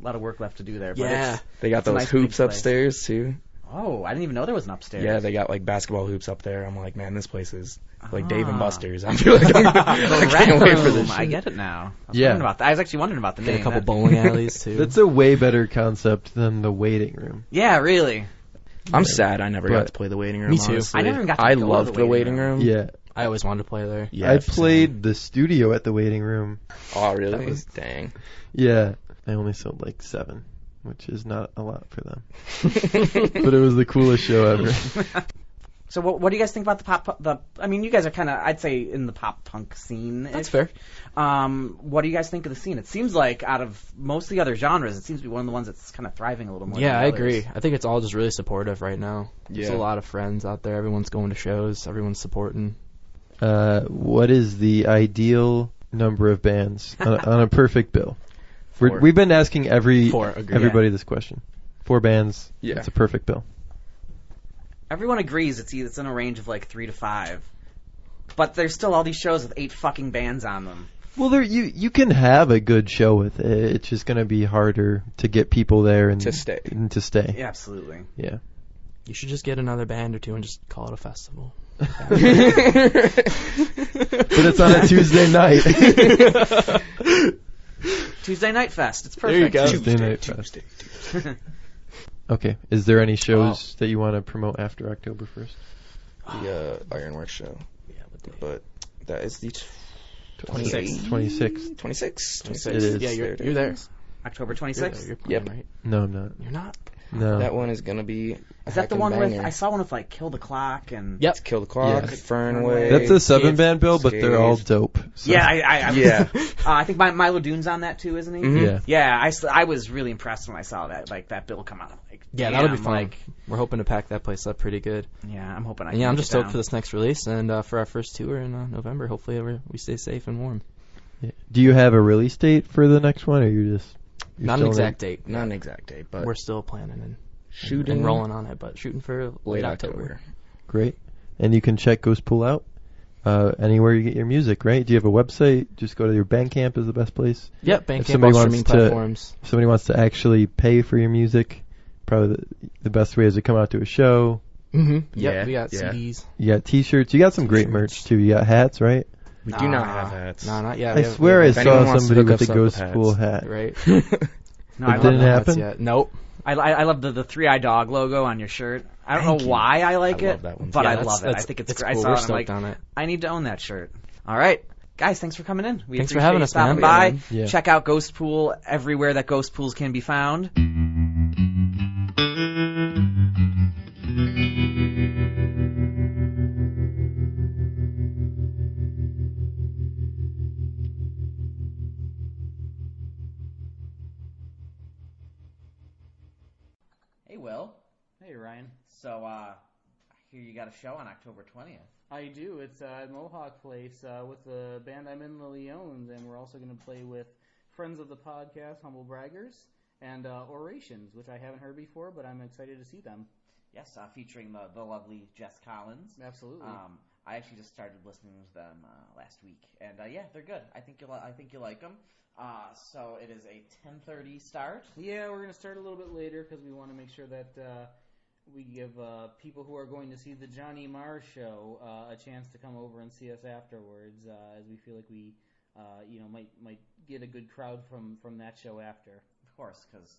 of work left to do there. But Yeah. They got It's a those nice big hoops place. upstairs too. Oh, I didn't even know there was an upstairs. Yeah, they got like basketball hoops up there. I'm like, man, this place is like Dave Ah. and Buster's. I feel like I can't wait for this. I shit. get it now. Yeah. I was actually wondering about the Get name. a couple That- bowling alleys too. That's a way better concept than the waiting room. Yeah, really. I'm sad I never But- got to play the waiting room. Me too. honestly. I never even got to I go to loved the waiting room. Yeah. I always wanted to play there. Yeah, I played the studio at the waiting room. Oh, really? That was- Dang. Yeah. I only sold like 7, which is not a lot for them. But it was the coolest show ever. So what do you guys think about I mean, you guys are kind of, I'd say, in the pop punk scene. That's fair. What do you guys think of the scene? It seems like out of most of the other genres, it seems to be one of the ones that's kind of thriving a little more. Yeah, than I the agree. others. I think it's all just really supportive right now. There's Yeah. a lot of friends out there. Everyone's going to shows. Everyone's supporting. What is the ideal number of bands on a perfect bill? Four. We've been asking everybody Yeah. this question. 4 bands. Yeah. It's a perfect bill. Everyone agrees it's in a range of like 3 to 5. But there's still all these shows with 8 fucking bands on them. Well, you can have a good show with it. It's just going to be harder to get people there and To stay. Yeah, absolutely. Yeah. You should just get another band or two and just call it a festival. But it's on a Tuesday night. Tuesday Night Fest. It's There you perfect. go. Tuesday Night Fest. Okay. Is there any shows that you want to promote after October 1st? The Ironworks show. Yeah, But that is the 26th. 26th. It is. Yeah, you're there. October You're 26th. there. You're Yep. playing, right? No, I'm not. You're not. No. That one is going to be Is that the one with? I saw one with like Kill the Clock and. Yep. Kill the Clock, Yes. Fernway. That's a 7-band bill, but they're all Scathed. dope. So. Yeah, I Yeah. I think Milo Dune's on that too, isn't he? Mhm. Yeah. Yeah, I was really impressed when I saw that bill come out. I'm like, Yeah, damn, that'll be fun. Like, We're hoping to pack that place up pretty good. yeah, I'm hoping I. And can yeah, I'm make just it stoked down. for this next release and for our first tour in November. Hopefully we stay safe and warm. Yeah. Do you have a release date for the next one, or you're Not an still exact date. Not an exact date, but We're still planning and shooting rolling on it, but shooting for late October. Great. And you can check Ghostpool out anywhere you get your music, right? Do you have a website? Just go to your Bandcamp is the best place. Yep, If Bandcamp, somebody all wants streaming to- platforms. If somebody wants to actually pay for your music, probably the best way is to come out to a show. Mm-hmm. Yep, Yeah, we got yeah. CDs. You got T-shirts. You got some great merch too. You got hats, right? we do not have hats. No, not yet. I swear I if anyone saw wants to somebody hook with a us up with Ghostpool hats. hat. Right. No, It I love didn't that. happen? Yet. Nope. I love the 3-eyed dog logo on your shirt. I don't Thank know you. why I like I it, love that one. but Yeah, I that's- love it. I that's- think it's it's great. cool. I We're saw it. I'm like, stoked on it. I need to own that shirt. All right. Guys, thanks for coming in. We Thanks for appreciate having you us, stopping man. by. Yeah, man. Yeah. Check out Ghostpool everywhere that Ghostpools can be found. Hey, Will. Hey, Ryan. So, I hear you got a show on October 20th. I do. It's at Mohawk Place with the band I'm in, the Leones, and we're also going to play with friends of the podcast, Humble Braggers, and Orations, which I haven't heard before, but I'm excited to see them. Yes, featuring the lovely Jess Collins. Absolutely. I actually just started listening to them last week, and yeah, they're good. I think you'll like them. So it is a 10:30 start. Yeah, we're going to start a little bit later because we want to make sure that we give people who are going to see the Johnny Marr show a chance to come over and see us afterwards, as we feel like we, might get a good crowd from that show after. Of course, because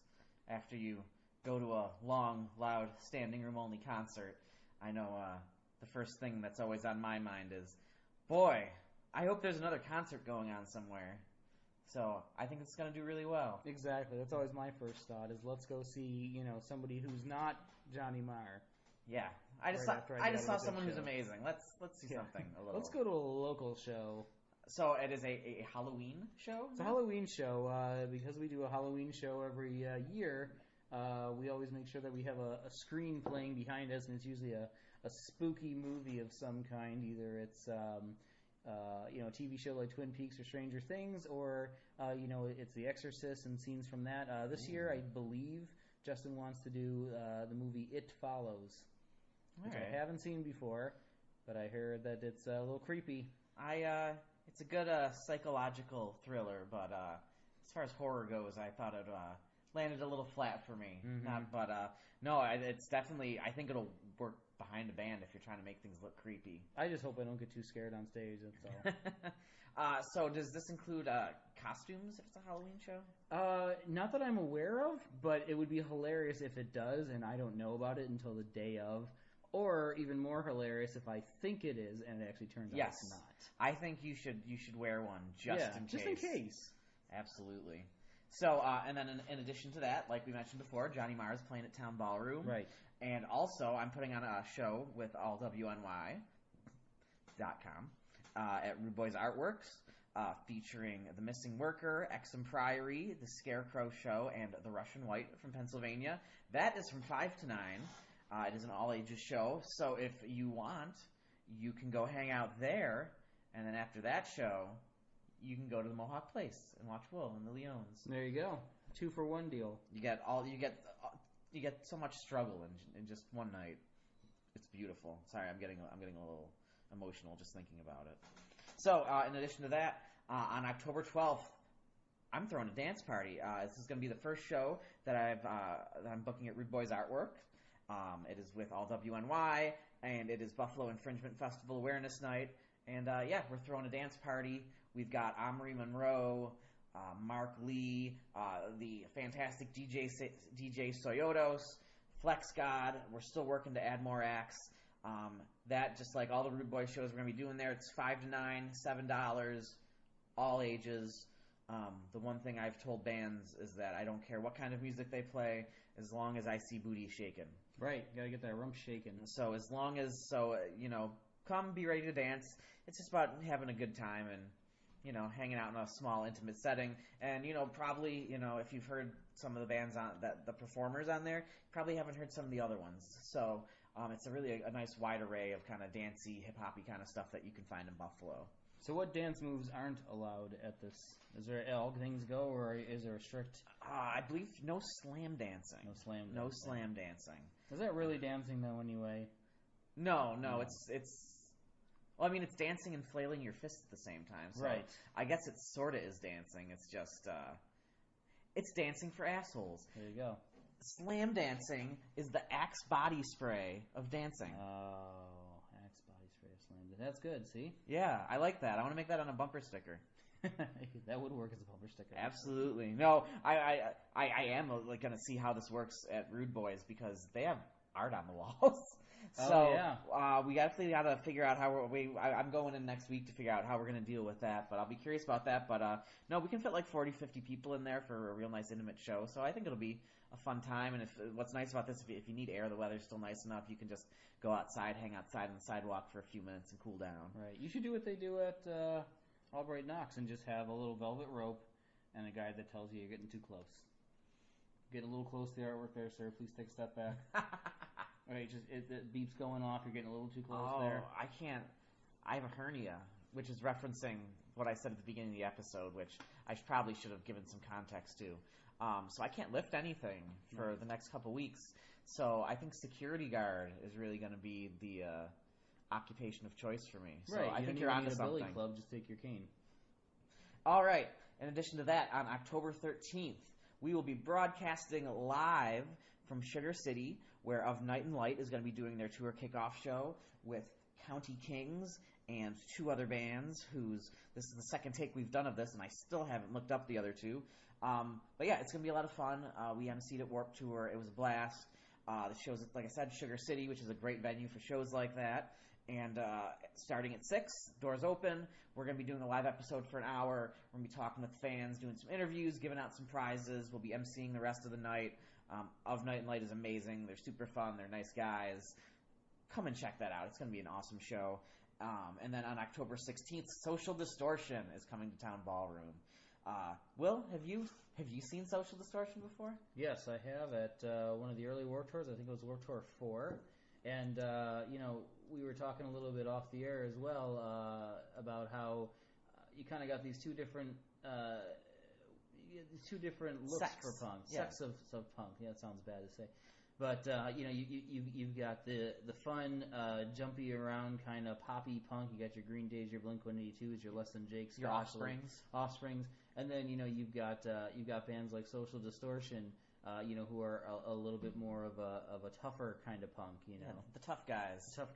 after you go to a long, loud, standing room only concert, I know the first thing that's always on my mind is, boy, I hope there's another concert going on somewhere. So I think it's going to do really well. Exactly. That's always my first thought is let's go see, somebody who's not Johnny Marr. Yeah, I just Right after I I get just out saw of the someone who's show. amazing. Let's see Yeah. something a little. Let's go to a local show. So it is a Halloween show. It's a Halloween show. Because we do a Halloween show every year, we always make sure that we have a screen playing behind us, and it's usually a spooky movie of some kind. Either it's a TV show like Twin Peaks or Stranger Things, or it's The Exorcist and scenes from that. This year, I believe Justin wants to do the movie It Follows, which I haven't seen before, but I heard that it's a little creepy. It's a good psychological thriller, but as far as horror goes, I thought it landed a little flat for me. No, it's definitely. I think it'll work behind a band if you're trying to make things look creepy. I just hope I don't get too scared on stage. That's all. So does this include costumes if it's a Halloween show? Not that I'm aware of, but it would be hilarious if it does, and I don't know about it until the day of. Or even more hilarious if I think it is, and it actually turns out it's not. I think you should wear one in case. Just in case. Absolutely. So, and then in addition to that, like we mentioned before, Johnny Marr is playing at Town Ballroom. Right. And also, I'm putting on a show with allwny.com at Rude Boys Artworks, featuring The Missing Worker, Exum Priory, The Scarecrow Show, and The Russian White from Pennsylvania. That is from 5 to 9. It is an all-ages show, so if you want, you can go hang out there, and then after that show, you can go to the Mohawk Place and watch Will and the Leones. There you go. 2-for-1 deal. You get so much struggle in just one night. It's beautiful. Sorry, I'm getting a little emotional just thinking about it. So, in addition to that, on October 12th, I'm throwing a dance party. This is going to be the first show that I'm booking at Rude Boys Artwork. It is with all WNY, and it is Buffalo Infringement Festival Awareness Night. And we're throwing a dance party. We've got Amory Monroe, Mark Lee, the fantastic DJ Soyotos, Flex God. We're still working to add more acts. That, just like all the Rude Boy shows we're going to be doing there, it's $5 to $9, $7, all ages. The one thing I've told bands is that I don't care what kind of music they play, as long as I see booty shaking. Right, gotta get that rump shaking. So come be ready to dance. It's just about having a good time and, hanging out in a small, intimate setting. And, probably, if you've heard some of the bands the performers on there, you probably haven't heard some of the other ones. So it's a nice wide array of kind of dancey, hip-hoppy kind of stuff that you can find in Buffalo. So what dance moves aren't allowed at this? Is there all things go, or is there a strict... I believe no slam dancing. No slam dancing. Is that really dancing, though, anyway? No. It's... Well, I mean, it's dancing and flailing your fists at the same time. So right. I guess it sort of is dancing. It's just... it's dancing for assholes. There you go. Slam dancing is the Axe body spray of dancing. Oh, Axe body spray of slam. That's good, see? Yeah, I like that. I want to make that on a bumper sticker. That would work as a bumper sticker. Absolutely. No, I am going to see how this works at Rude Boys because they have art on the walls. So we definitely got to figure out how I'm going in next week to figure out how we're going to deal with that, but I'll be curious about that. But no, we can fit like 40, 50 people in there for a real nice intimate show, so I think it'll be a fun time. And what's nice about this, if you need air, the weather's still nice enough, you can just go outside, hang outside on the sidewalk for a few minutes and cool down. Right. You should do what they do at Albright Knox and just have a little velvet rope and a guy that tells you you're getting too close. Getting a little close to the artwork there, sir. Please take a step back. Right, the beep's going off. You're getting a little too close there. I can't. I have a hernia, which is referencing what I said at the beginning of the episode, which I probably should have given some context to. So I can't lift anything for the next couple weeks. So I think security guard is really going to be the occupation of choice for me. So right, I think you're onto something. Billy Club, just take your cane. All right. In addition to that, on October 13th, we will be broadcasting live from Sugar City, where Of Night and Light is going to be doing their tour kickoff show with County Kings and two other bands this is the second take we've done of this, and I still haven't looked up the other two. But yeah, it's going to be a lot of fun. We emceed at Warped Tour. It was a blast. The show's, like I said, Sugar City, which is a great venue for shows like that. And starting at 6, doors open. We're going to be doing a live episode for an hour. We're going to be talking with fans, doing some interviews, giving out some prizes. We'll be emceeing the rest of the night. Of Night and Light is amazing. They're super fun. They're nice guys. Come and check that out. It's going to be an awesome show. And then on October 16th, Social Distortion is coming to Town Ballroom. Will, have you seen Social Distortion before? Yes, I have at one of the early Warped Tours. I think it was Warped Tour 4. And, we were talking a little bit off the air as well about how you kind of got these two different looks for punk. Yeah. Sects of punk. Yeah, that sounds bad to say. But, you've got the fun, jumpy around kind of poppy punk. You got your Green Days, your Blink-182s, your Less Than Jake's. Your Offsprings. And then, you've got bands like Social Distortion, who are a little bit more of a tougher kind of punk, Yeah, the tough guys. The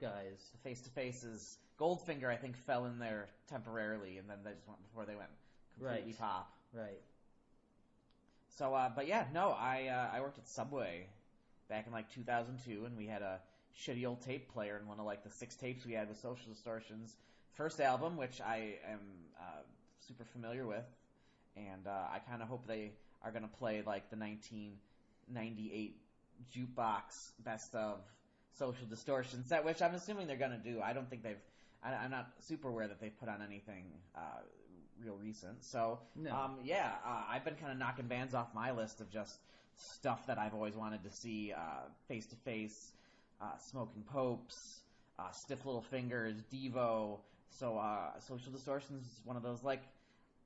face-to-faces. Goldfinger, I think, fell in there temporarily, and then they just went before they went completely pop. Right. So, I worked at Subway back in, 2002, and we had a shitty old tape player, and one of, the 6 tapes we had was Social Distortion's first album, which I am super familiar with, and I kind of hope they are going to play, the 1998 jukebox best of Social Distortion set, which I'm assuming they're going to do. I don't think I'm not super aware that they've put on anything real recent. So, no. I've been kind of knocking bands off my list of just stuff that I've always wanted to see face-to-face, Smoking Popes, Stiff Little Fingers, Devo. So Social Distortion is one of those, like,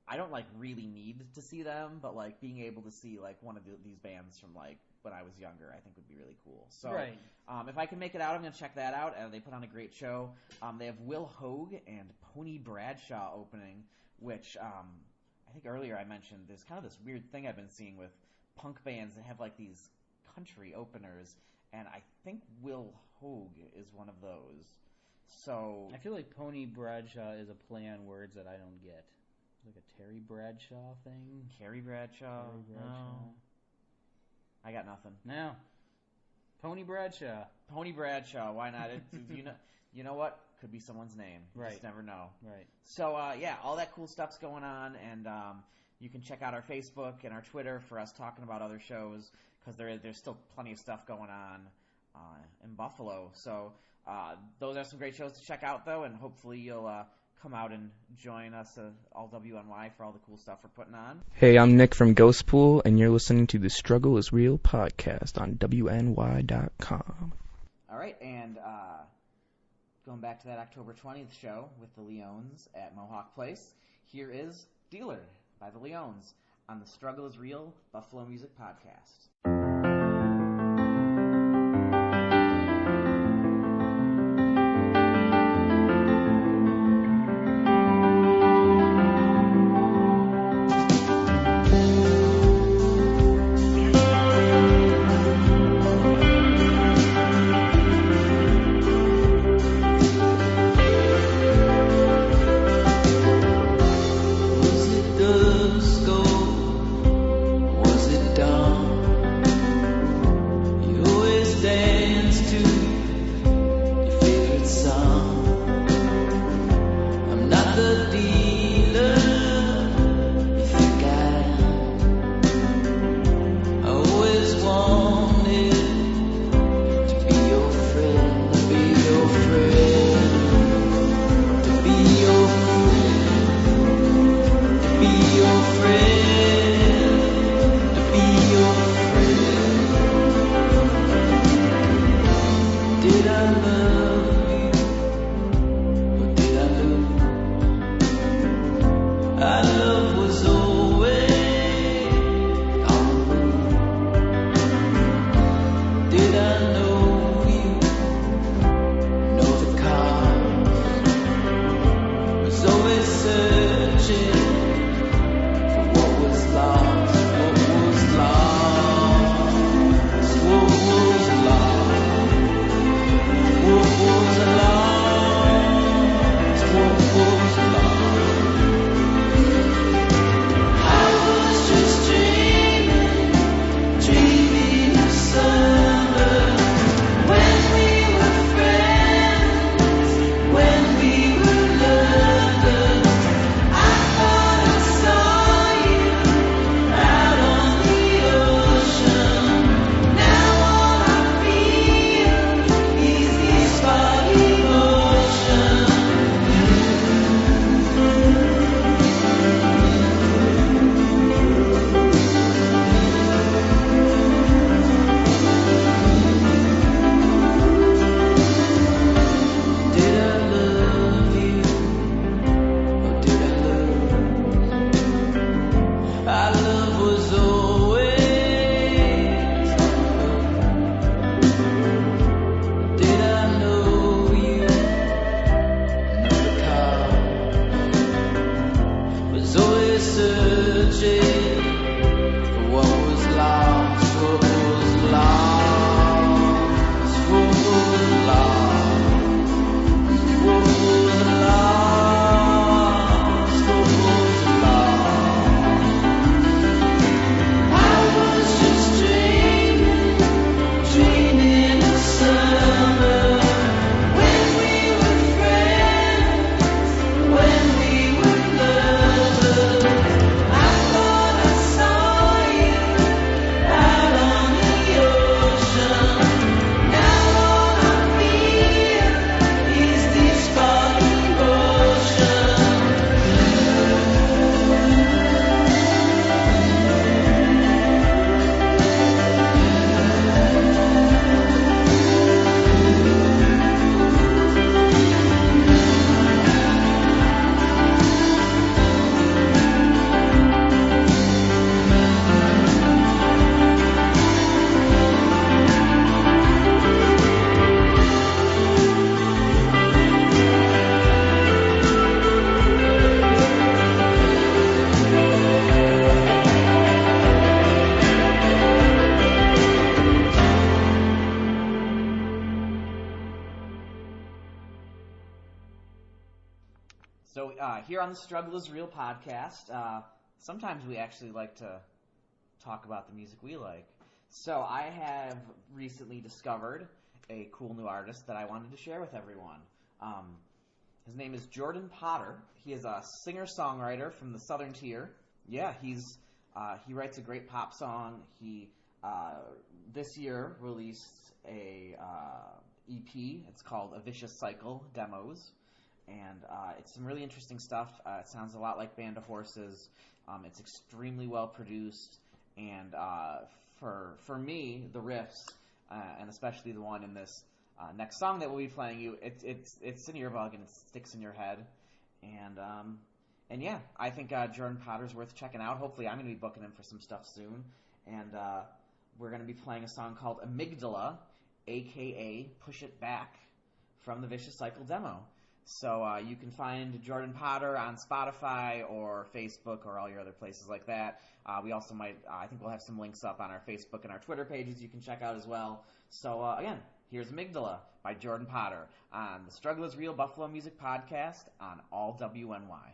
I don't, like, really need to see them, but, like, being able to see, like, one of these bands from, like, when I was younger, I think would be really cool. So, Right. If I can make it out, I'm going to check that out. They put on a great show. They have Will Hogue and Pony Bradshaw opening, which I think earlier I mentioned there's kind of this weird thing I've been seeing with punk bands that have, like, these country openers, and I think Will Hogue is one of those. So I feel like Pony Bradshaw is a play on words that I don't get. Like a Terry Bradshaw thing? Carrie Bradshaw? Terry Bradshaw. No. I got nothing. No. Pony Bradshaw. Pony Bradshaw, why not? You know what? Could be someone's name. You Right. just never know. Right. So, yeah, all that cool stuff's going on, and you can check out our Facebook and our Twitter for us talking about other shows, because there's still plenty of stuff going on in Buffalo. So those are some great shows to check out, though, and hopefully you'll come out and join us all WNY for all the cool stuff we're putting on. Hey, I'm Nick from Ghostpool, and you're listening to the Struggle is Real podcast on WNY.com. All right, and going back to that October 20th show with the Leones at Mohawk Place, here is Dealer by the Leones on the Struggle is Real Buffalo Music Podcast. Searching for what here on the Struggle is Real podcast, sometimes we actually like to talk about the music we like. So I have recently discovered a cool new artist that I wanted to share with everyone. His name is Jordan Potter. He is a singer-songwriter from the Southern Tier. Yeah, he writes a great pop song. He this year released a EP. It's called A Vicious Cycle Demos, and it's some really interesting stuff. It sounds a lot like Band of Horses. It's extremely well produced, and for me, the riffs, and especially the one in this next song that we'll be playing you, it's an earbug and it sticks in your head, and yeah, I think Jordan Potter's worth checking out. Hopefully, I'm going to be booking him for some stuff soon, and we're going to be playing a song called Amygdala, aka Push It Back, from the Vicious Cycle demo. So you can find Jordan Potter on Spotify or Facebook or all your other places like that. We also might, I think we'll have some links up on our Facebook and our Twitter pages you can check out as well. So again, here's Amygdala by Jordan Potter on the Struggle is Real Buffalo Music Podcast on all WNY.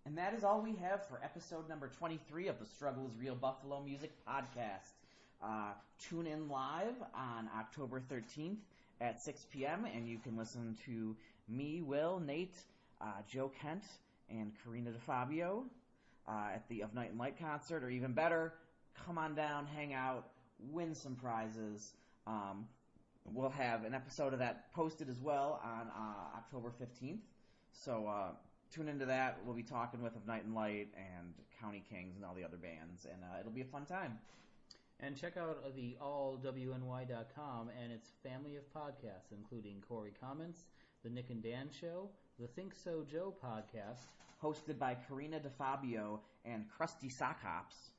And that is all we have for episode number 23 of the Struggle is Real Buffalo Music Podcast. Tune in live on October 13th at 6 p.m. and you can listen to me, Will, Nate, Joe Kent, and Karina DeFabio at the Of Night and Light concert, or even better, come on down, hang out, win some prizes. We'll have an episode of that posted as well on October 15th. So tune into that. We'll be talking with Of Night and Light and County Kings and all the other bands, and it'll be a fun time. And check out the allwny.com and its family of podcasts, including Corey Comments, The Nick and Dan Show, The Think So Joe podcast, hosted by Karina DeFabio and Krusty Sockhops.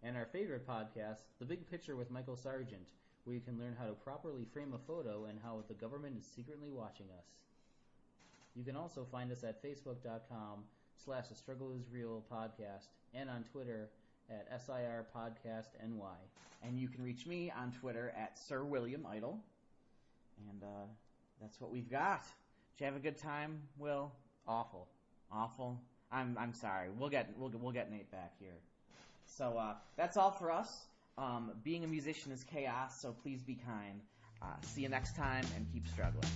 And our favorite podcast, The Big Picture with Michael Sargent, where you can learn how to properly frame a photo and how the government is secretly watching us. You can also find us at facebook.com/The Struggle Is Real podcast and on Twitter at SIR Podcast NY. And you can reach me on Twitter at Sir William Idle. And that's what we've got. Did you have a good time, Will? Awful. I'm sorry. We'll get Nate back here. So that's all for us. Being a musician is chaos, so please be kind. See you next time and keep struggling.